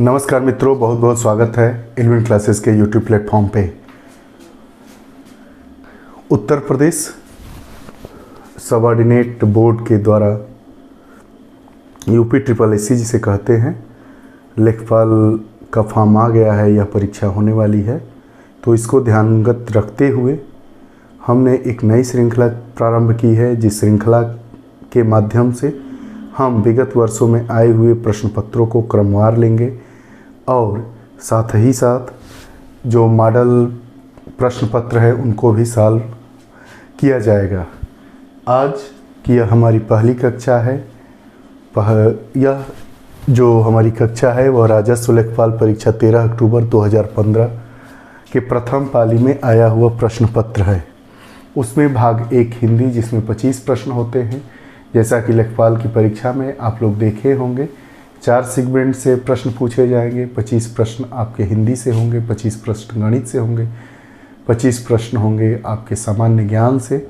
नमस्कार मित्रों, बहुत बहुत स्वागत है इल्विन क्लासेस के यूट्यूब प्लेटफॉर्म पे। उत्तर प्रदेश सबऑर्डिनेट बोर्ड के द्वारा यूपी ट्रिपल एससी जिसे कहते हैं, लेखपाल का फॉर्म आ गया है। यह परीक्षा होने वाली है, तो इसको ध्यानगत रखते हुए हमने एक नई श्रृंखला प्रारंभ की है, जिस श्रृंखला के माध्यम से हम विगत वर्षों में आए हुए प्रश्न पत्रों को क्रमवार लेंगे और साथ ही साथ जो मॉडल प्रश्न पत्र है उनको भी सॉल्व किया जाएगा। आज की यह हमारी पहली कक्षा है। यह जो हमारी कक्षा है वह राजस्व लेखपाल परीक्षा 13 अक्टूबर 2015 के प्रथम पाली में आया हुआ प्रश्न पत्र है। उसमें भाग 1 हिंदी, जिसमें 25 प्रश्न होते हैं। जैसा कि लेखपाल की परीक्षा में आप लोग देखे होंगे, 4 सेगमेंट से प्रश्न पूछे जाएंगे। 25 प्रश्न आपके हिंदी से होंगे, 25 प्रश्न गणित से होंगे, 25 प्रश्न होंगे आपके सामान्य ज्ञान से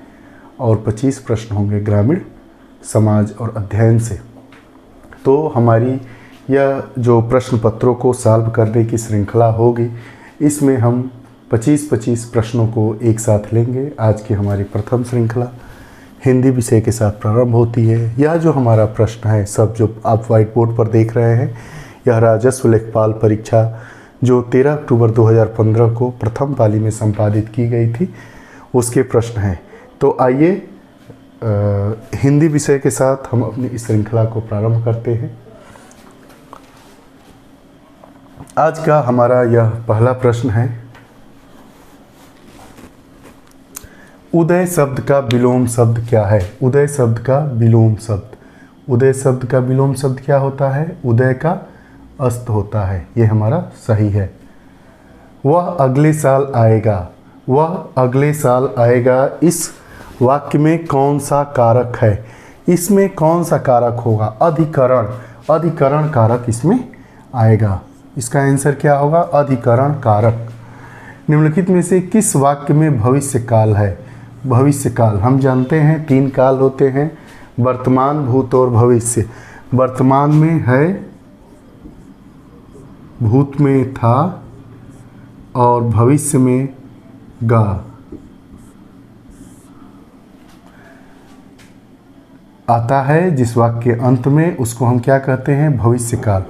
और 25 प्रश्न होंगे ग्रामीण समाज और अध्ययन से। तो हमारी यह जो प्रश्न पत्रों को सॉल्व करने की श्रृंखला होगी, इसमें हम 25-25 प्रश्नों को एक साथ लेंगे। आज की हमारी प्रथम श्रृंखला हिंदी विषय के साथ प्रारंभ होती है। यह जो हमारा प्रश्न है, सब जो आप व्हाइट बोर्ड पर देख रहे हैं, यह राजस्व लेखपाल परीक्षा जो 13 अक्टूबर 2015 को प्रथम पाली में संपादित की गई थी, उसके प्रश्न हैं। तो आइए हिंदी विषय के साथ हम अपनी इस श्रृंखला को प्रारंभ करते हैं। आज का हमारा यह पहला प्रश्न है, उदय शब्द का विलोम शब्द क्या है? उदय शब्द का विलोम शब्द, उदय शब्द का विलोम शब्द क्या होता है? उदय का अस्त होता है। ये हमारा सही है। वह अगले साल आएगा, वह अगले साल आएगा, इस वाक्य में कौन सा कारक है? इसमें कौन सा कारक होगा? अधिकरण, अधिकरण कारक इसमें आएगा। इसका आंसर क्या होगा? अधिकरण कारक। निम्नलिखित में से किस वाक्य में भविष्य काल है? भविष्य काल, हम जानते हैं 3 काल होते हैं, वर्तमान, भूत और भविष्य। वर्तमान में है, भूत में था और भविष्य में गा। आता है जिस वाक्य के अंत में, उसको हम क्या कहते हैं? भविष्य काल।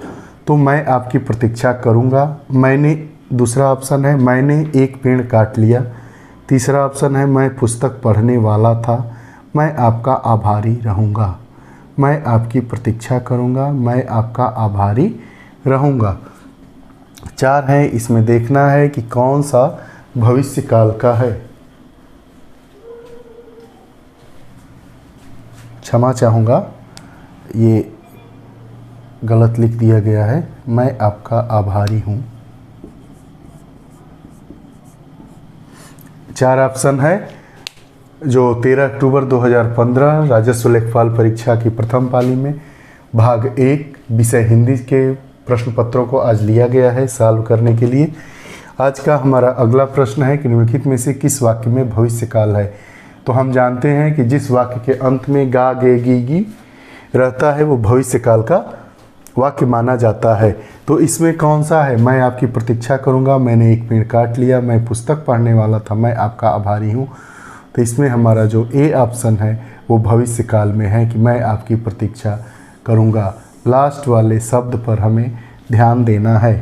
तो मैं आपकी प्रतीक्षा करूंगा। मैंने, दूसरा ऑप्शन है मैंने एक पेड़ काट लिया। तीसरा ऑप्शन है मैं पुस्तक पढ़ने वाला था। मैं आपका आभारी रहूँगा। मैं आपकी प्रतीक्षा करूँगा। मैं आपका आभारी रहूँगा। 4 है, इसमें देखना है कि कौन सा भविष्य काल का है। क्षमा चाहूँगा, ये गलत लिख दिया गया है। मैं आपका आभारी हूँ। 4 ऑप्शन है जो 13 अक्टूबर 2015 राजस्व लेखपाल परीक्षा की प्रथम पाली में भाग 1 विषय हिंदी के प्रश्न पत्रों को आज लिया गया है सॉल्व करने के लिए। आज का हमारा अगला प्रश्न है कि निम्नलिखित में से किस वाक्य में भविष्य काल है? तो हम जानते हैं कि जिस वाक्य के अंत में गा गे गी गी रहता है वो भविष्य काल का वाक्य माना जाता है। तो इसमें कौन सा है? मैं आपकी प्रतीक्षा करूंगा, मैंने एक पेड़ काट लिया, मैं पुस्तक पढ़ने वाला था, मैं आपका आभारी हूं। तो इसमें हमारा जो ए ऑप्शन है वो भविष्य काल में है कि मैं आपकी प्रतीक्षा करूंगा। लास्ट वाले शब्द पर हमें ध्यान देना है।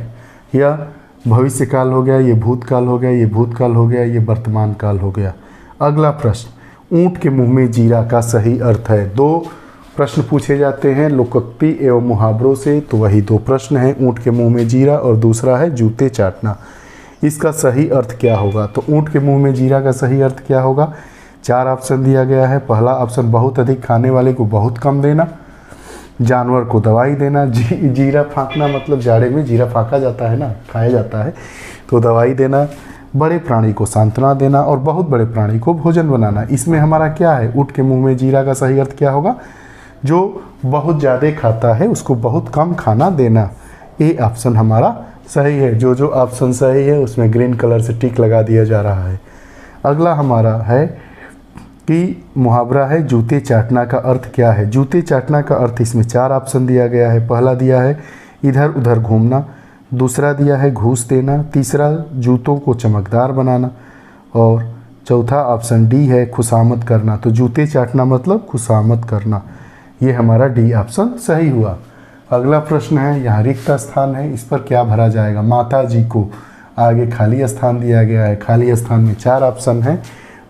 यह भविष्य काल हो गया, ये भूतकाल हो गया, ये भूतकाल हो गया, ये वर्तमान काल हो गया। अगला प्रश्न, ऊँट के मुँह में जीरा का सही अर्थ है। 2 प्रश्न पूछे जाते हैं लोकोक्ति एवं मुहावरों से, तो वही 2 प्रश्न हैं, ऊँट के मुंह में जीरा और दूसरा है जूते चाटना। इसका सही अर्थ क्या होगा? तो ऊँट के मुंह में जीरा का सही अर्थ क्या होगा? 4 ऑप्शन दिया गया है। पहला ऑप्शन, बहुत अधिक खाने वाले को बहुत कम देना, जानवर को दवाई देना। जीरा फाँकना मतलब जाड़े में जीरा फाँका जाता है ना, खाया जाता है, तो दवाई देना। बड़े प्राणी को सांत्वना देना और बहुत बड़े प्राणी को भोजन बनाना। इसमें हमारा क्या है? ऊँट के मुँह में जीरा का सही अर्थ क्या होगा? जो बहुत ज़्यादा खाता है उसको बहुत कम खाना देना। ये ऑप्शन हमारा सही है। जो ऑप्शन सही है उसमें ग्रीन कलर से टिक लगा दिया जा रहा है। अगला हमारा है कि मुहावरा है जूते चाटना का अर्थ क्या है। जूते चाटना का अर्थ इसमें 4 ऑप्शन दिया गया है। पहला दिया है इधर उधर घूमना, दूसरा दिया है घूस देना, तीसरा जूतों को चमकदार बनाना, और चौथा ऑप्शन डी है खुशामद करना। तो जूते चाटना मतलब खुशामद करना। ये हमारा डी ऑप्शन सही हुआ। अगला प्रश्न है, यहाँ रिक्त स्थान है, इस पर क्या भरा जाएगा। माता जी को आगे खाली स्थान दिया गया है। खाली स्थान में 4 ऑप्शन है।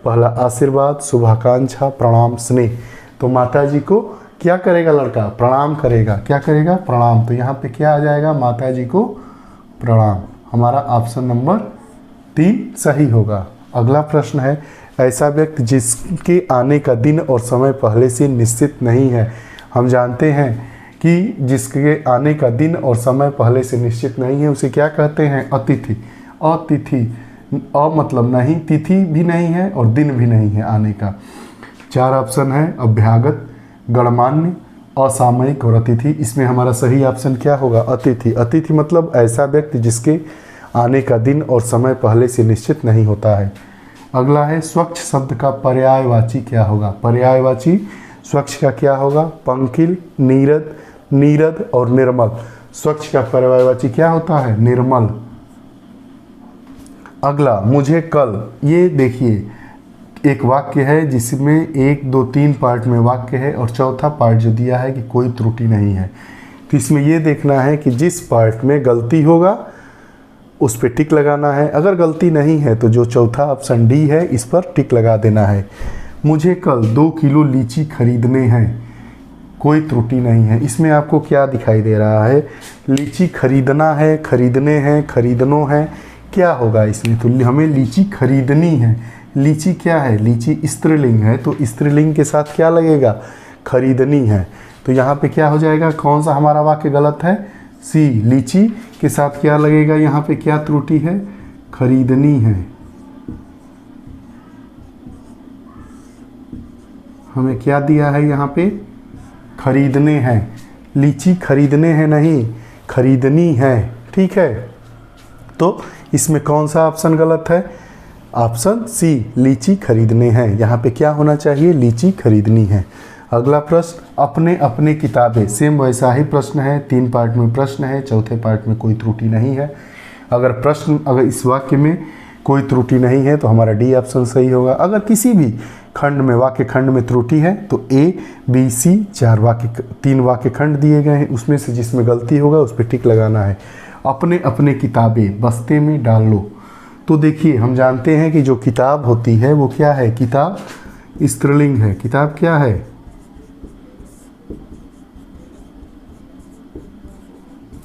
पहला आशीर्वाद, शुभाकांक्षा, प्रणाम, स्नेह। तो माता जी को क्या करेगा लड़का, प्रणाम करेगा। क्या करेगा, प्रणाम। तो यहाँ पे क्या आ जाएगा, माता जी को प्रणाम। हमारा ऑप्शन नंबर 3 सही होगा। अगला प्रश्न है, ऐसा व्यक्ति जिसके आने का दिन और समय पहले से निश्चित नहीं है। हम जानते हैं कि जिसके आने का दिन और समय पहले से निश्चित नहीं है उसे क्या कहते हैं, अतिथि। अतिथि, अ मतलब नहीं, तिथि भी नहीं है और दिन भी नहीं है आने का। 4 ऑप्शन है, अभ्यागत, गणमान्य, असामयिक और अतिथि। इसमें हमारा सही ऑप्शन क्या होगा, अतिथि। अतिथि मतलब ऐसा व्यक्ति जिसके आने का दिन और समय पहले से निश्चित नहीं होता है। अगला है, स्वच्छ शब्द का पर्यायवाची क्या होगा। पर्यायवाची स्वच्छ का क्या होगा, पंकिल, नीरद, नीरद और निर्मल। स्वच्छ का पर्यायवाची क्या होता है, निर्मल। अगला, मुझे कल, ये देखिए एक वाक्य है जिसमें 1, 2, 3 पार्ट में वाक्य है और चौथा पार्ट जो दिया है कि कोई त्रुटि नहीं है। तो इसमें ये देखना है कि जिस पार्ट में गलती होगा उस पर टिक लगाना है। अगर गलती नहीं है तो जो चौथा ऑप्शन डी है इस पर टिक लगा देना है। मुझे कल 2 किलो लीची खरीदने हैं, कोई त्रुटि नहीं है। इसमें आपको क्या दिखाई दे रहा है, लीची खरीदना है, खरीदने हैं, खरीदनो है, क्या होगा इसमें। तो हमें लीची खरीदनी है। लीची क्या है, लीची स्त्रीलिंग है, तो स्त्रीलिंग के साथ क्या लगेगा, खरीदनी है। तो यहाँ पे क्या हो जाएगा, कौन सा हमारा वाक्य गलत है, सी। लीची के साथ क्या लगेगा, यहाँ पे क्या त्रुटि है, खरीदनी है। हमें क्या दिया है यहाँ पे, खरीदने हैं। लीची खरीदने हैं नहीं, खरीदनी है। ठीक है, तो इसमें कौन सा ऑप्शन गलत है, ऑप्शन सी, लीची खरीदने हैं। यहाँ पे क्या होना चाहिए, लीची खरीदनी है। अगला प्रश्न, अपने अपने किताबें। सेम वैसा ही प्रश्न है, 3 पार्ट में प्रश्न है, चौथे पार्ट में कोई त्रुटि नहीं है। अगर इस वाक्य में कोई त्रुटि नहीं है तो हमारा डी ऑप्शन सही होगा। अगर किसी भी खंड में, वाक्य खंड में त्रुटि है तो ए, बी, सी 3 वाक्य खंड दिए गए हैं, उसमें से जिसमें गलती होगा उस पर टिक लगाना है। अपने अपने किताबें बस्ते में डाल लो। तो देखिए हम जानते हैं कि जो किताब होती है वो क्या है, किताब स्त्रीलिंग है। किताब क्या है,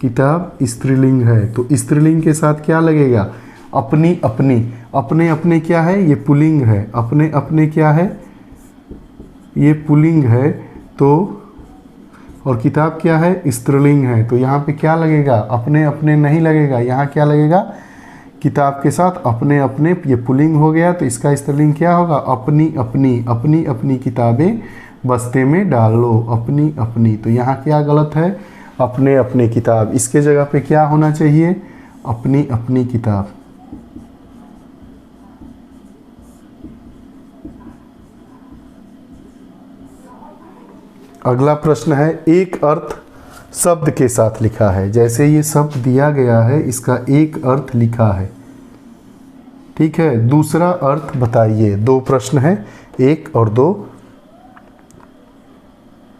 किताब स्त्रीलिंग है। तो स्त्रीलिंग के साथ क्या लगेगा, अपनी अपनी। अपने अपने क्या है, ये पुल्लिंग है। अपने अपने क्या है, ये पुल्लिंग है। तो और किताब क्या है, स्त्रीलिंग है। तो यहाँ पे क्या लगेगा, अपने अपने नहीं लगेगा, यहाँ क्या लगेगा, किताब के साथ अपने अपने, ये पुल्लिंग हो गया। तो इसका स्त्रीलिंग क्या होगा, अपनी अपनी। अपनी अपनी किताबें बस्ते में डाल लो, अपनी अपनी। तो यहाँ क्या गलत है, अपने अपने किताब। इसके जगह पे क्या होना चाहिए, अपनी अपनी किताब। अगला प्रश्न है, एक अर्थ शब्द के साथ लिखा है। जैसे ये शब्द दिया गया है, इसका एक अर्थ लिखा है, ठीक है। दूसरा अर्थ बताइए। 2 प्रश्न है, 1 और 2।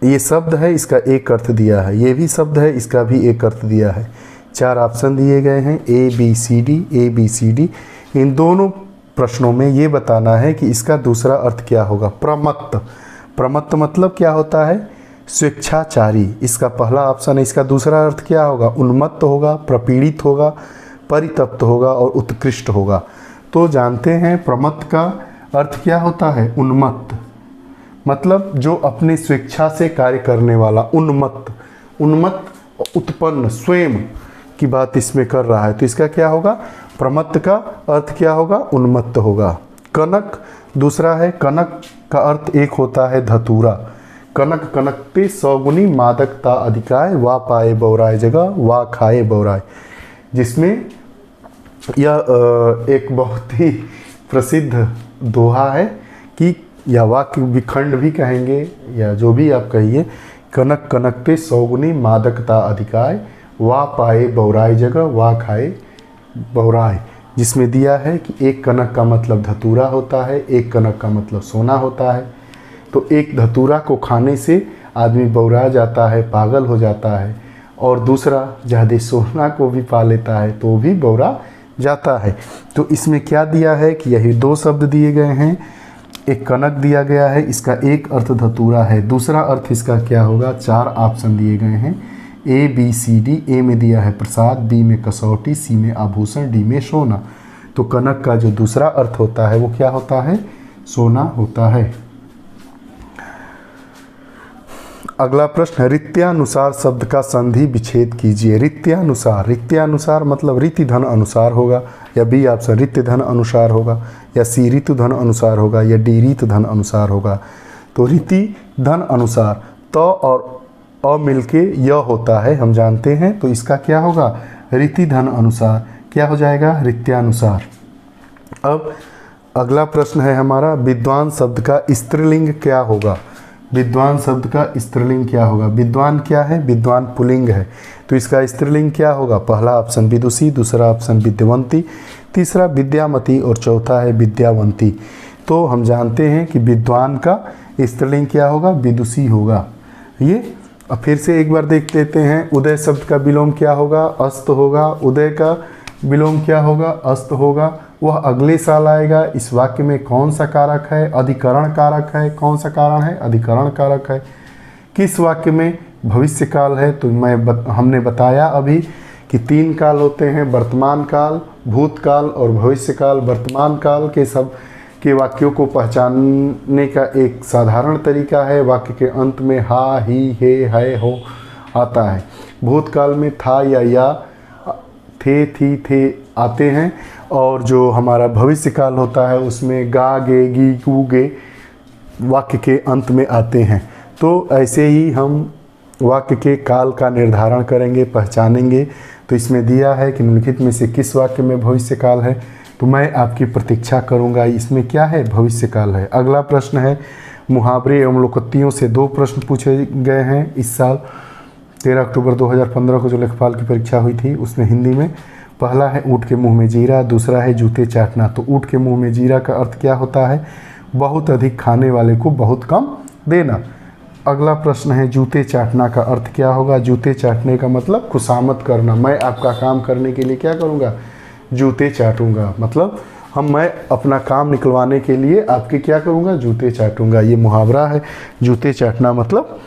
ये शब्द है, इसका एक अर्थ दिया है। ये भी शब्द है, इसका भी एक अर्थ दिया है। 4 ऑप्शन दिए गए हैं, A B C D, A B C D. इन दोनों प्रश्नों में ये बताना है कि इसका दूसरा अर्थ क्या होगा। प्रमत्त, प्रमत्त मतलब क्या होता है, स्वेच्छाचारी। इसका पहला ऑप्शन है। इसका दूसरा अर्थ क्या होगा, उन्मत्त होगा, प्रपीड़ित होगा, परितप्त होगा और उत्कृष्ट होगा। तो जानते हैं प्रमत्त का अर्थ क्या होता है, उन्मत्त। मतलब जो अपने स्वेच्छा से कार्य करने वाला, उन्मत्त। उन्मत्त उत्पन्न, स्वयं की बात इसमें कर रहा है। तो इसका क्या होगा, प्रमत्त का अर्थ क्या होगा, उन्मत्त होगा। कनक दूसरा है। कनक का अर्थ एक होता है धतूरा। कनक कनकते सौगुनी मादकता अधिकाय, वा पाए बौराय जगह, वा खाए बौराय। जिसमें यह एक बहुत ही प्रसिद्ध दोहा है कि, या वाक्य विखंड भी कहेंगे या जो भी आप कहिए, कनक कनकते सौगुनी मादकता अधिकाय, वाह पाए बहुराय जगह, वाह खाए बहुराय, जिसमें दिया है कि एक कनक का मतलब धतूरा होता है, एक कनक का मतलब सोना होता है। तो एक धतूरा को खाने से आदमी बहुरा जाता है, पागल हो जाता है, और दूसरा ज़्यादा सोना को भी पा लेता है तो भी बहुरा जाता है। तो इसमें क्या दिया है कि यही दो शब्द दिए गए हैं, एक कनक दिया गया है, इसका एक अर्थ धतूरा है, दूसरा अर्थ इसका क्या होगा, चार ऑप्शन दिए गए हैं ए बी सी डी। ए में दिया है प्रसाद, बी में कसौटी, सी में आभूषण, डी में सोना। तो कनक का जो दूसरा अर्थ होता है वो क्या होता है, सोना होता है। अगला प्रश्न है, रीत्यानुसार शब्द का संधि विच्छेद कीजिए। रीत्यानुसार, रीत्यानुसार मतलब रीति धन अनुसार होगा, या बी ऑप्शन रीति धन अनुसार होगा, या सी ऋतु धन अनुसार होगा, या डी रीत धन अनुसार होगा। तो रीति धन अनुसार तो और अ मिलके य होता है, हम जानते हैं, तो इसका क्या होगा, रीति धन अनुसार, क्या हो जाएगा, रीत्यानुसार। अब अगला प्रश्न है हमारा, विद्वान शब्द का स्त्रीलिंग क्या होगा। विद्वान शब्द का स्त्रीलिंग क्या होगा। विद्वान क्या है, विद्वान पुल्लिंग है, तो इसका स्त्रीलिंग क्या होगा। पहला ऑप्शन विदुषी, दूसरा ऑप्शन विद्यावंती, तीसरा विद्यामती और चौथा है विद्यावंती। तो हम जानते हैं कि विद्वान का स्त्रीलिंग क्या होगा, विदुषी होगा। ये अब फिर से एक बार देख लेते हैं, उदय शब्द का विलोम क्या होगा, अस्त होगा। उदय का विलोम क्या होगा, अस्त होगा। वह अगले साल आएगा। इस वाक्य में कौन सा कारक है, अधिकरण कारक है। कौन सा कारण है, अधिकरण कारक है। किस वाक्य में भविष्य काल है, तो हमने बताया अभी कि तीन काल होते हैं, वर्तमान काल, भूतकाल और भविष्य काल। वर्तमान काल के सब के वाक्यों को पहचानने का एक साधारण तरीका है, वाक्य के अंत में हा, ही, हे, है, हो आता है। भूतकाल में था या थे, थी, थे आते हैं, और जो हमारा भविष्य काल होता है उसमें गा, गे, गी, गू, गे वाक्य के अंत में आते हैं। तो ऐसे ही हम वाक्य के काल का निर्धारण करेंगे, पहचानेंगे। तो इसमें दिया है कि निम्नलिखित में से किस वाक्य में भविष्य काल है, तो मैं आपकी प्रतीक्षा करूंगा। इसमें क्या है, भविष्य काल है। अगला प्रश्न है, मुहावरे एवं लोकोक्तियों से दो प्रश्न पूछे गए हैं इस साल 13 अक्टूबर 2015 को जो लेखपाल की परीक्षा हुई थी उसमें हिंदी में। पहला है ऊँट के मुंह में जीरा, दूसरा है जूते चाटना। तो ऊँट के मुंह में जीरा का अर्थ क्या होता है, बहुत अधिक खाने वाले को बहुत कम देना। अगला प्रश्न है, जूते चाटना का अर्थ क्या होगा। जूते चाटने का मतलब खुशामद करना, मैं आपका काम करने के लिए क्या करूँगा, जूते चाटूँगा। मतलब मैं अपना काम निकलवाने के लिए आपके क्या करूँगा, जूते चाटूँगा। ये मुहावरा है, जूते चाटना मतलब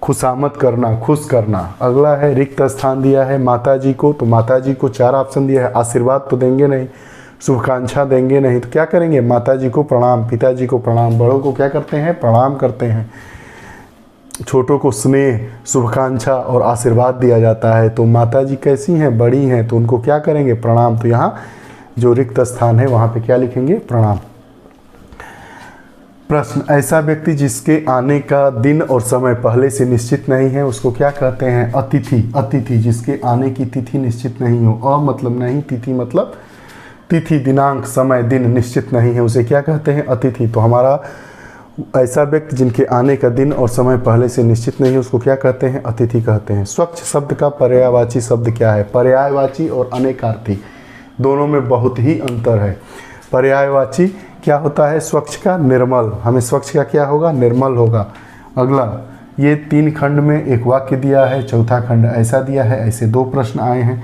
खुशामद करना, खुश करना। अगला है, रिक्त स्थान दिया है माताजी को, तो माताजी को चार ऑप्शन दिया है। आशीर्वाद तो देंगे नहीं, शुभकांक्षा देंगे नहीं, तो क्या करेंगे, माताजी को प्रणाम, पिताजी को प्रणाम। बड़ों को क्या करते हैं, प्रणाम करते हैं। छोटों को स्नेह, शुभकांक्षा और आशीर्वाद दिया जाता है। तो माताजी कैसी हैं, बड़ी हैं, तो उनको क्या करेंगे, प्रणाम। तो यहाँ जो रिक्त स्थान है वहाँ पे क्या लिखेंगे, प्रणाम। प्रश्न, ऐसा व्यक्ति जिसके आने का दिन और समय पहले से निश्चित नहीं है उसको क्या कहते हैं, अतिथि। अतिथि जिसके आने की तिथि निश्चित नहीं हो, अ मतलब नहीं, तिथि मतलब तिथि, दिनांक, समय, दिन निश्चित नहीं है, उसे क्या कहते हैं, अतिथि। तो हमारा ऐसा व्यक्ति जिनके आने का दिन और समय पहले से निश्चित नहीं है उसको क्या कहते हैं, अतिथि कहते हैं। स्वच्छ शब्द का पर्यायवाची शब्द क्या है। पर्यायवाची और अनेकार्थी दोनों में बहुत ही अंतर है। पर्यायवाची क्या होता है, स्वच्छ का निर्मल, हमें स्वच्छ का क्या होगा, निर्मल होगा। अगला, ये तीन खंड में एक वाक्य दिया है, चौथा खंड ऐसा दिया है। ऐसे दो प्रश्न आए हैं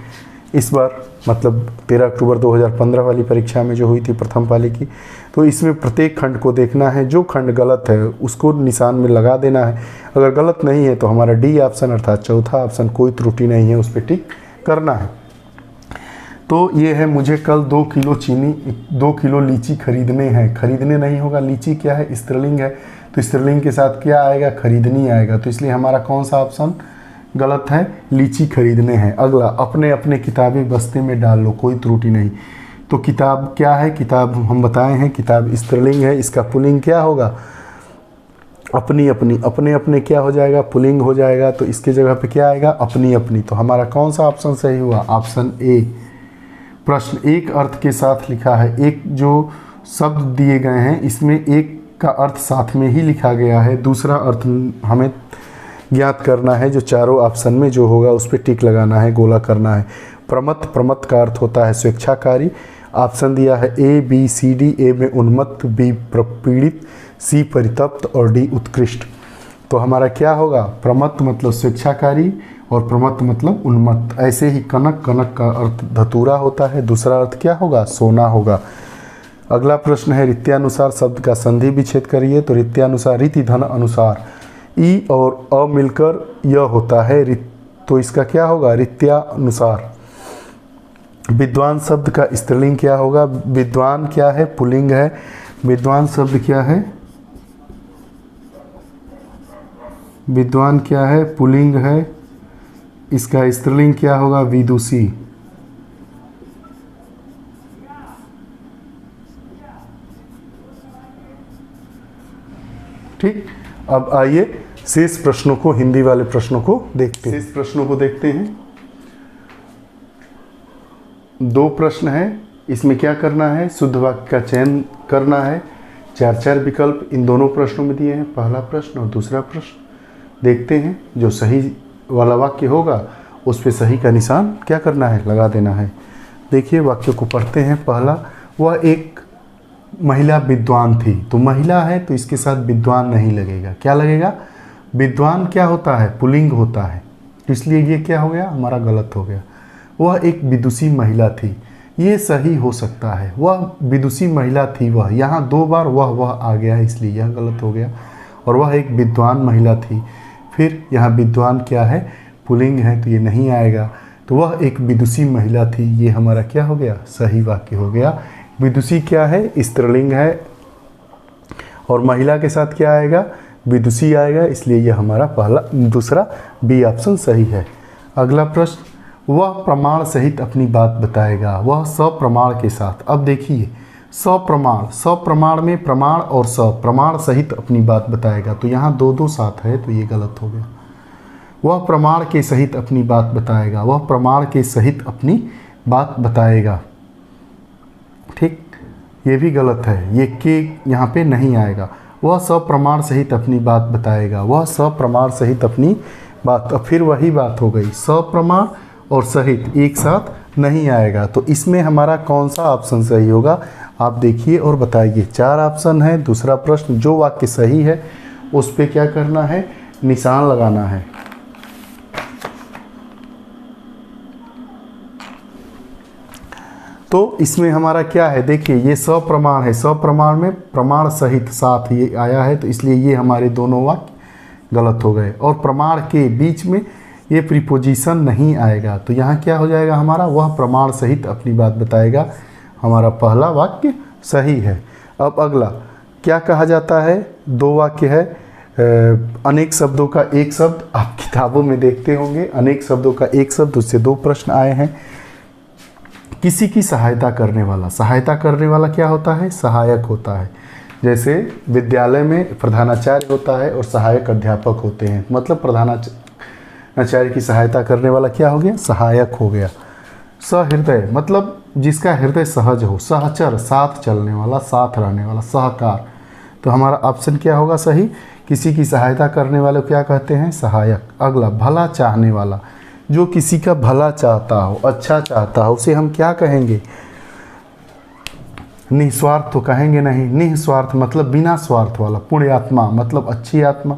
इस बार, मतलब 13 अक्टूबर 2015 वाली परीक्षा में जो हुई थी प्रथम पाली की। तो इसमें प्रत्येक खंड को देखना है, जो खंड गलत है उसको निशान में लगा देना है। अगर गलत नहीं है तो हमारा डी ऑप्शन अर्थात चौथा ऑप्शन कोई त्रुटि नहीं है उस पर टिक करना है। तो ये है, मुझे कल 2 किलो चीनी 2 किलो लीची खरीदने हैं। खरीदने नहीं होगा, लीची क्या है, स्त्रीलिंग है, तो स्त्रीलिंग के साथ क्या आएगा, खरीदनी आएगा। तो इसलिए हमारा कौन सा ऑप्शन गलत है, लीची खरीदने हैं। अगला, अपने अपने किताबें बस्ते में डाल लो, कोई त्रुटि नहीं। तो किताब क्या है, किताब हम बताए हैं, किताब स्त्रीलिंग है, इसका पुल्लिंग क्या होगा, अपनी अपनी। अपने अपने क्या हो जाएगा, पुल्लिंग हो जाएगा, तो इसके जगह पे क्या आएगा, अपनी अपनी। तो हमारा कौन सा ऑप्शन सही हुआ, ऑप्शन ए। प्रश्न, एक अर्थ के साथ लिखा है। एक जो शब्द दिए गए हैं इसमें एक का अर्थ साथ में ही लिखा गया है, दूसरा अर्थ हमें ज्ञात करना है, जो चारों ऑप्शन में जो होगा उस पर टिक लगाना है, गोला करना है। प्रमत्त, प्रमत्त का अर्थ होता है स्वेच्छाकारी। ऑप्शन दिया है ए बी सी डी। ए में उन्मत्त, बी प्रपीड़ित, सी परितप्त और डी उत्कृष्ट। तो हमारा क्या होगा, प्रमत्त मतलब स्वेच्छाकारी और प्रमत्त मतलब उन्मत्त। ऐसे ही कनक, कनक का अर्थ धतूरा होता है, दूसरा अर्थ क्या होगा, सोना होगा। अगला प्रश्न है रीत्यानुसार शब्द का संधि विच्छेद करिए। तो रीत्यानुसार, रीति धन अनुसार, ई और अ मिलकर य होता है, तो इसका क्या होगा, रीत्यानुसार। विद्वान शब्द का स्त्रीलिंग क्या होगा, विद्वान क्या है, पुल्लिंग है। विद्वान शब्द क्या है, विद्वान क्या है, पुल्लिंग है। इसका स्त्रीलिंग क्या होगा, विदुषी। ठीक, अब आइए शेष प्रश्नों को, हिंदी वाले प्रश्नों को देखते हैं। शेष प्रश्नों को देखते हैं। 2 प्रश्न है, इसमें क्या करना है, शुद्ध वाक्य का चयन करना है। 4 विकल्प इन दोनों प्रश्नों में दिए हैं, पहला प्रश्न और दूसरा प्रश्न। देखते हैं, जो सही वाला वाक्य होगा उस पे सही का निशान क्या करना है, लगा देना है। देखिए वाक्य को पढ़ते हैं। पहला, वह एक महिला विद्वान थी। तो महिला है तो इसके साथ विद्वान नहीं लगेगा, क्या लगेगा, विद्वान क्या होता है, पुल्लिंग होता है, इसलिए ये क्या हो गया, हमारा गलत हो गया। वह एक विदुषी महिला थी, ये सही हो सकता है, वह विदुषी महिला थी। वह, यहाँ 2 बार वह आ गया है, इसलिए यह गलत हो गया। और वह एक विद्वान महिला थी, फिर यहाँ विद्वान क्या है, पुल्लिंग है, तो ये नहीं आएगा। तो वह एक विदुषी महिला थी, ये हमारा क्या हो गया, सही वाक्य हो गया। विदुषी क्या है, स्त्रीलिंग है, और महिला के साथ क्या आएगा, विदुषी आएगा, इसलिए यह हमारा दूसरा बी ऑप्शन सही है। अगला प्रश्न, वह प्रमाण सहित अपनी बात बताएगा। वह सप्रमाण के साथ, अब देखिए सप्रमाण, सप्रमाण में प्रमाण और सप्रमाण सहित अपनी बात बताएगा, तो यहाँ 2 साथ है, तो ये गलत हो गया। वह प्रमाण के सहित अपनी बात बताएगा, वह प्रमाण के सहित अपनी बात बताएगा, ठीक, ये भी गलत है, ये के यहाँ पे नहीं आएगा। वह सप्रमाण सहित अपनी बात बताएगा, वह सप्रमाण सहित अपनी बात, अब फिर वही बात हो गई, सप्रमाण और सहित एक साथ नहीं आएगा। तो इसमें हमारा कौन सा ऑप्शन सही होगा, आप देखिए और बताइए। 4 ऑप्शन है, दूसरा प्रश्न, जो वाक्य सही है उस पे क्या करना है, निशान लगाना है। तो इसमें हमारा क्या है, देखिए ये सप्रमाण है, सप्रमाण में प्रमाण सहित साथ ये आया है, तो इसलिए ये हमारे दोनों वाक्य गलत हो गए। और प्रमाण के बीच में ये प्रीपोजिशन नहीं आएगा, तो यहाँ क्या हो जाएगा हमारा, वह प्रमाण सहित अपनी बात बताएगा, हमारा पहला वाक्य सही है। अब अगला क्या कहा जाता है, 2 वाक्य है, अनेक शब्दों का एक शब्द, आप किताबों में देखते होंगे, अनेक शब्दों का एक शब्द, उससे 2 प्रश्न आए हैं। किसी की सहायता करने वाला, सहायता करने वाला क्या होता है, सहायक होता है। जैसे विद्यालय में प्रधानाचार्य होता है और सहायक अध्यापक होते हैं, मतलब प्रधानाचार्य की सहायता करने वाला क्या हो गया, सहायक हो गया। सहृदय मतलब जिसका हृदय सहज हो, सहचर साथ चलने वाला, साथ रहने वाला, सहकार। तो हमारा ऑप्शन क्या होगा सही, किसी की सहायता करने वाले को क्या कहते हैं, सहायक। अगला, भला चाहने वाला, जो किसी का भला चाहता हो, अच्छा चाहता हो, उसे हम क्या कहेंगे, निस्वार्थ तो कहेंगे नहीं, निस्वार्थ मतलब बिना स्वार्थ वाला, पुण्यात्मा मतलब अच्छी आत्मा,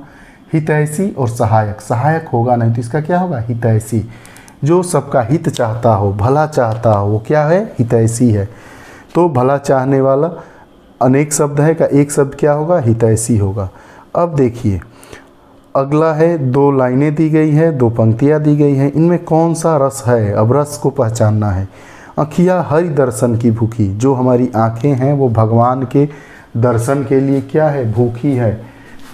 हितैषी और सहायक, सहायक होगा नहीं तो इसका क्या होगा, हितैषी। जो सबका हित चाहता हो, भला चाहता हो, वो क्या है, हितैषी है। तो भला चाहने वाला अनेक शब्द है का एक शब्द क्या होगा, हितैषी होगा। अब देखिए अगला है, 2 लाइनें दी गई है, 2 पंक्तियाँ दी गई हैं, इनमें कौन सा रस है, अब रस को पहचानना है। आँखियाँ हरि दर्शन की भूखी, जो हमारी आँखें हैं वो भगवान के दर्शन के लिए क्या है, भूखी है।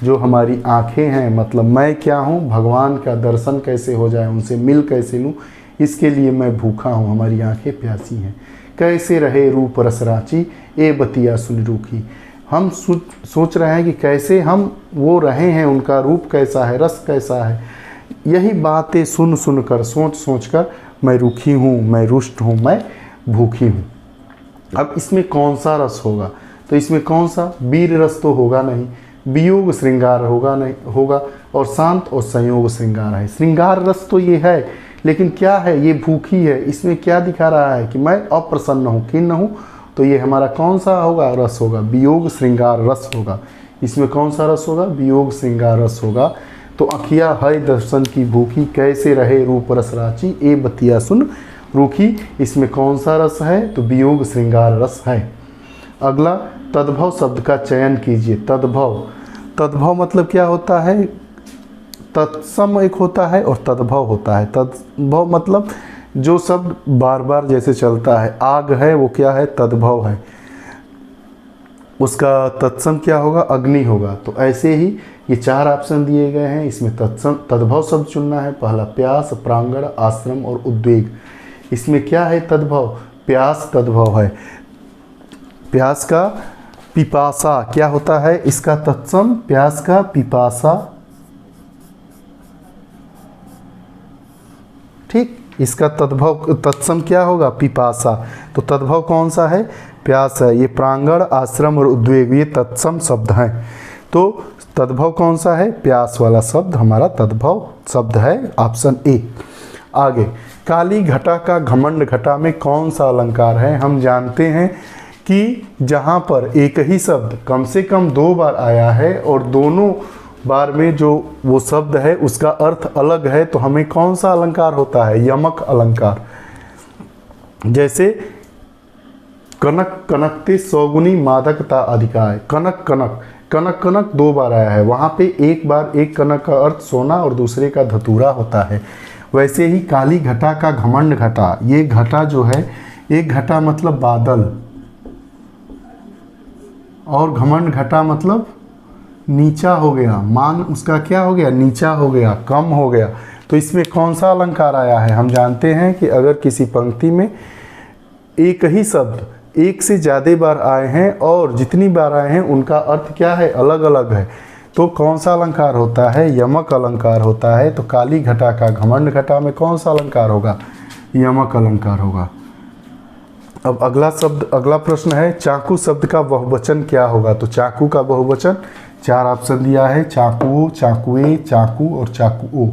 जो हमारी आँखें हैं, मतलब मैं क्या हूँ, भगवान का दर्शन कैसे हो जाए, उनसे मिल कैसे लूँ, इसके लिए मैं भूखा हूँ, हमारी आँखें प्यासी हैं। कैसे रहे रूप रस रांची, ए बतिया सुन रूखी, हम सोच रहे हैं कि कैसे हम वो रहे हैं, उनका रूप कैसा है, रस कैसा है। यही बातें सुन सुन कर, सोच सोच कर मैं रूखी हूँ, मैं रुष्ट हूँ, मैं भूखी हूँ। अब इसमें कौन सा रस होगा, तो इसमें कौन सा, वीर रस तो होगा नहीं, वियोग श्रृंगार होगा नहीं होगा, और शांत और संयोग श्रृंगार है। श्रृंगार रस तो ये है, लेकिन क्या है, ये भूखी है। इसमें क्या दिखा रहा है कि मैं अप्रसन्न हूँ, खिन्न हूँ, तो ये हमारा कौन सा होगा, रस होगा, वियोग श्रृंगार रस होगा। इसमें कौन सा रस होगा, वियोग श्रृंगार रस होगा। तो अखिया है दर्शन की भूखी, कैसे रहे रूप रस राची, ए बतिया सुन रूखी। इसमें कौन सा रस है, तो वियोग श्रृंगार रस है। अगला, तद्भव शब्द का चयन कीजिए। तद्भव, तद्भव मतलब क्या होता है, तत्सम एक होता है और तद्भव होता है। तद्भव मतलब जो शब्द बार बार जैसे चलता है, आग है वो क्या है, तद्भव है, उसका तत्सम क्या होगा, अग्नि होगा। तो ऐसे ही ये 4 ऑप्शन दिए गए हैं, इसमें तत्सम तद्भव शब्द चुनना है। पहला, प्यास, प्रांगण, आश्रम और उद्वेग। इसमें क्या है, तद्भव, प्यास तद्भव है। प्यास का पिपासा क्या होता है, इसका तत्सम प्यास का पिपासा, ठीक। इसका तद्भव तत्सम क्या होगा, पिपासा। तो तद्भव कौन सा है, प्यास है। ये प्रांगण, आश्रम और उद्वेग ये तत्सम शब्द हैं। तो तद्भव कौन सा है, प्यास वाला शब्द हमारा तद्भव शब्द है, ऑप्शन ए। आगे, काली घटा का घमंड घटा में कौन सा अलंकार है। हम जानते हैं कि जहाँ पर एक ही शब्द कम से कम 2 बार आया है और दोनों बार में जो वो शब्द है उसका अर्थ अलग है, तो हमें कौन सा अलंकार होता है, यमक अलंकार। जैसे कनक कनकते सौगुनी मादकता अधिकाय, कनक कनक, कनक कनक 2 बार आया है, वहाँ पे एक बार एक कनक का अर्थ सोना और दूसरे का धतूरा होता है। वैसे ही काली घटा का घमंड घटा, ये घटा जो है, एक घटा मतलब बादल और घमंड घटा मतलब नीचा हो गया, मान उसका क्या हो गया, नीचा हो गया, कम हो गया। तो इसमें कौन सा अलंकार आया है। हम जानते हैं कि अगर किसी पंक्ति में एक ही शब्द एक से ज़्यादा बार आए हैं और जितनी बार आए हैं उनका अर्थ क्या है, अलग अलग है, तो कौन सा अलंकार होता है, यमक अलंकार होता है। तो काली घटा का घमंड घटा में कौन सा अलंकार होगा, यमक अलंकार होगा। अब अगला शब्द, अगला प्रश्न है, चाकू शब्द का बहुवचन क्या होगा। तो चाकू का बहुवचन 4 ऑप्शन दिया है, चाकू, चाकुए, चाकू और चाकुओ।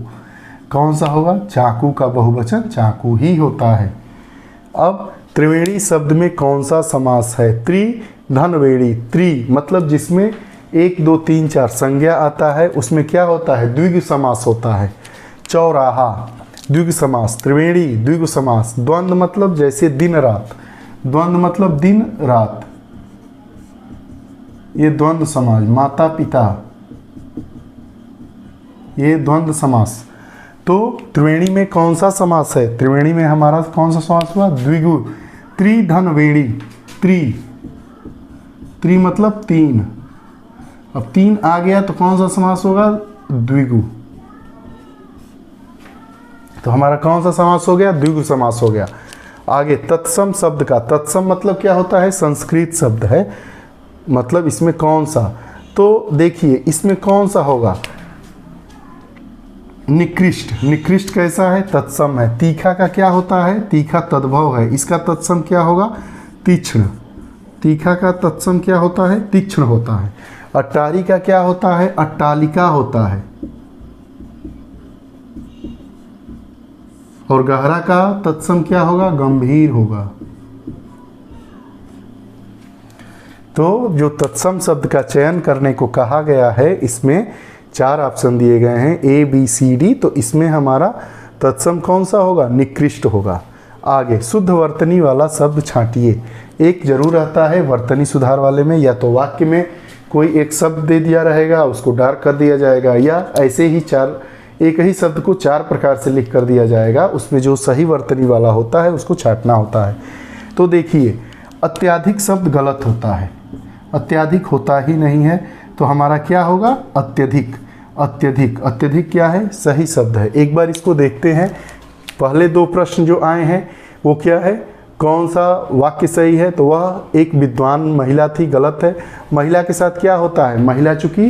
कौन सा होगा, चाकू का बहुवचन चाकू ही होता है। अब त्रिवेणी शब्द में कौन सा समास है, त्रि धनवेणी। त्रि मतलब जिसमें 1 2 3 4 संज्ञा आता है, उसमें क्या होता है, द्विगु समास होता है। चौराहा द्विगु समास, त्रिवेणी द्विगु समास। द्वंद्व मतलब जैसे दिन रात, द्वंद्व मतलब दिन रात, ये द्वंद्व समास। माता पिता, ये द्वंद्व समास। तो त्रिवेणी में कौन सा समास है, त्रिवेणी में हमारा कौन सा समास हुआ, द्विगु। त्रिधनवेणी, त्रि मतलब 3, अब 3 आ गया तो कौन सा समास होगा, द्विगु। तो हमारा कौन सा समास हो गया, द्विगु समास हो गया। आगे, तत्सम शब्द का, तत्सम मतलब क्या होता है, संस्कृत शब्द है, मतलब इसमें कौन सा। तो देखिए इसमें कौन सा होगा, निकृष्ट। निकृष्ट कैसा है, तत्सम है। तीखा का क्या होता है, तीखा तद्भव है, इसका तत्सम क्या होगा, तीक्ष्ण। तीखा का तत्सम क्या होता है, तीक्ष्ण होता है। अट्टारी का क्या होता है, अट्टालिका होता है। और गहरा का तत्सम क्या होगा, गंभीर होगा। तो जो तत्सम शब्द का चयन करने को कहा गया है, इसमें 4 ऑप्शन दिए गए हैं, ए बी सी डी। तो इसमें हमारा तत्सम कौन सा होगा, निकृष्ट होगा। आगे, शुद्ध वर्तनी वाला शब्द छांटिए। एक जरूर आता है वर्तनी सुधार वाले में, या तो वाक्य में कोई एक शब्द दे दिया रहेगा, उसको डार्क कर दिया जाएगा, या ऐसे ही एक ही शब्द को 4 प्रकार से लिख कर दिया जाएगा। उसमें जो सही वर्तनी वाला होता है उसको छांटना होता है। तो देखिए, अत्याधिक शब्द गलत होता है, अत्याधिक होता ही नहीं है। तो हमारा क्या होगा, अत्यधिक। अत्यधिक, अत्यधिक क्या है, सही शब्द है। एक बार इसको देखते हैं, पहले 2 प्रश्न जो आए हैं वो क्या है, कौन सा वाक्य सही है। तो वह एक विद्वान महिला थी, गलत है। महिला के साथ क्या होता है, महिला चूंकि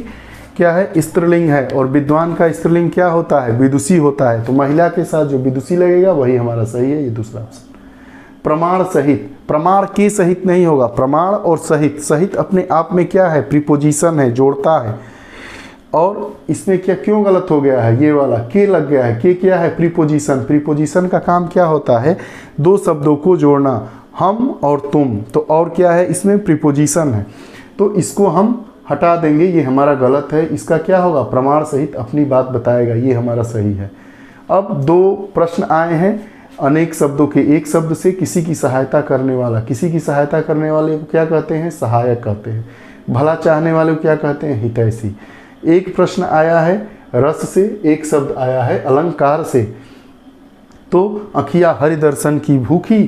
क्या है, स्त्रीलिंग है, और विद्वान का स्त्रीलिंग क्या होता है, विदुषी होता है। तो महिला के साथ जो विदुषी लगेगा वही हमारा सही है, ये दूसरा ऑप्शन। प्रमाण सहित, प्रमाण के सहित नहीं होगा, प्रमाण और सहित। सहित अपने आप में क्या है, प्रीपोजिशन है, जोड़ता है। और इसमें क्या क्यों गलत हो गया है, ये वाला के लग गया है। के क्या है, प्रीपोजिशन। प्रीपोजिशन का काम क्या होता है, दो शब्दों को जोड़ना, हम और तुम। तो और क्या है, इसमें प्रीपोजिशन है, तो इसको हम हटा देंगे, ये हमारा गलत है। इसका क्या होगा, प्रमाण सहित अपनी बात बताएगा, ये हमारा सही है। अब दो प्रश्न आए हैं, अनेक शब्दों के एक शब्द से किसी की सहायता करने वाला। किसी की सहायता करने वाले को क्या कहते हैं, सहायक कहते हैं। भला चाहने वाले को क्या कहते हैं, हितैषी। एक प्रश्न आया है रस से, एक शब्द आया है अलंकार से। तो अखिया हरि दर्शन की भूखी,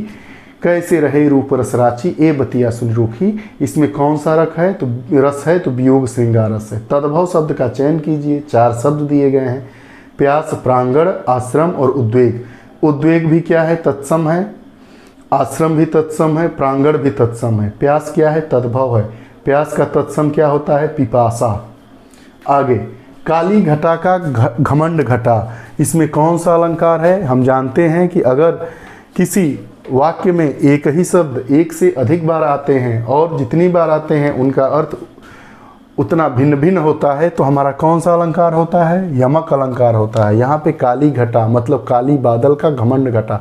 कैसे रहे रूप रस राची, ए बतिया सुन रूखी। इसमें कौन सा रख है, तो रस है, तो वियोग श्रृंगार रस है। तद्भव शब्द का चयन कीजिए, 4 शब्द दिए गए हैं, प्यास, प्रांगण, आश्रम और उद्वेग। उद्वेग भी क्या है, तत्सम है, आश्रम भी तत्सम है, प्रांगण भी तत्सम है। प्यास क्या है, तद्भव है, प्यास का तत्सम क्या होता है, पिपासा। आगे, काली घटा का घमंड घटा, इसमें कौन सा अलंकार है। हम जानते हैं कि अगर किसी वाक्य में एक ही शब्द एक से अधिक बार आते हैं और जितनी बार आते हैं उनका अर्थ उतना भिन्न भिन्न होता है, तो हमारा कौन सा अलंकार होता है, यमक अलंकार होता है। यहाँ पे काली घटा मतलब काली बादल का घमंड घटा।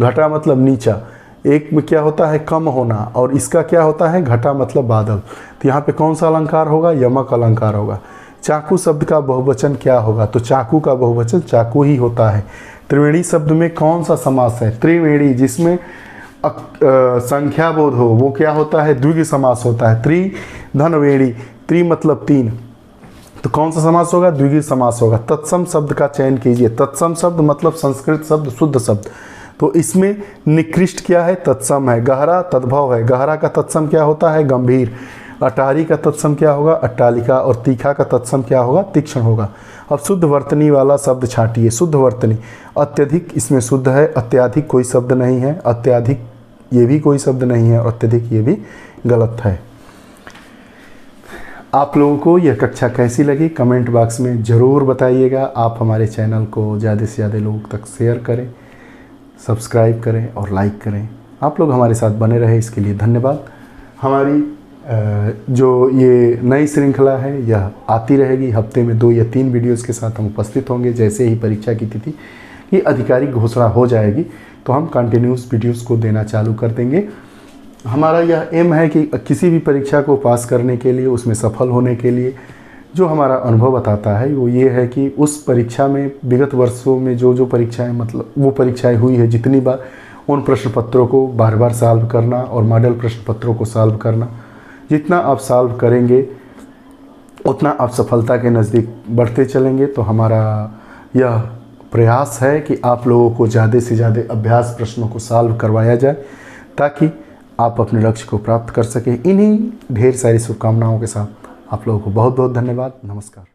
घटा मतलब नीचा, एक में क्या होता है, कम होना, और इसका क्या होता है, घटा मतलब बादल। तो यहाँ पे कौन सा अलंकार होगा, यमक अलंकार होगा। चाकू शब्द का बहुवचन क्या होगा, तो चाकू का बहुवचन चाकू ही होता है। त्रिवेणी शब्द में कौन सा समास है, त्रिवेणी, जिसमें संख्या बोध हो, वो क्या होता है, द्विगु समास होता है। त्रि धन वेणी, त्रि मतलब 3, तो कौन सा समास होगा, द्विगु समास होगा। तत्सम शब्द का चयन कीजिए। तत्सम शब्द मतलब संस्कृत शब्द, शुद्ध शब्द। तो इसमें निकृष्ट क्या है, तत्सम है। गहरा तद्भव है, गहरा का तत्सम क्या होता है, गंभीर। अटारी का तत्सम क्या होगा, अट्टालिका। और तीखा का तत्सम क्या होगा, तीक्ष्ण होगा। अब शुद्ध वर्तनी वाला शब्द छांटिए। शुद्ध वर्तनी, अत्यधिक इसमें शुद्ध है, अत्याधिक कोई शब्द नहीं है, अत्याधिक ये भी कोई शब्द नहीं है, और अत्यधिक ये भी गलत है। आप लोगों को यह कक्षा कैसी लगी कमेंट बॉक्स में ज़रूर बताइएगा। आप हमारे चैनल को ज़्यादा से ज़्यादा लोगों तक शेयर करें, सब्सक्राइब करें और लाइक करें। आप लोग हमारे साथ बने रहे, इसके लिए धन्यवाद। हमारी जो ये नई श्रृंखला है यह आती रहेगी, हफ्ते में 2 या 3 वीडियोस के साथ हम उपस्थित होंगे। जैसे ही परीक्षा की तिथि की आधिकारिक घोषणा हो जाएगी तो हम कंटिन्यूस वीडियोस को देना चालू कर देंगे। हमारा यह एम है कि किसी भी परीक्षा को पास करने के लिए, उसमें सफल होने के लिए जो हमारा अनुभव बताता है वो ये है कि उस परीक्षा में विगत वर्षों में जो परीक्षाएँ मतलब वो परीक्षाएँ हुई है जितनी बार, उन प्रश्न पत्रों को बार बार सॉल्व करना और मॉडल प्रश्न पत्रों को सॉल्व करना। जितना आप सॉल्व करेंगे उतना आप सफलता के नज़दीक बढ़ते चलेंगे। तो हमारा यह प्रयास है कि आप लोगों को ज़्यादा से ज़्यादा अभ्यास प्रश्नों को सॉल्व करवाया जाए ताकि आप अपने लक्ष्य को प्राप्त कर सकें। इन्हीं ढेर सारी शुभकामनाओं के साथ आप लोगों को बहुत बहुत धन्यवाद। नमस्कार।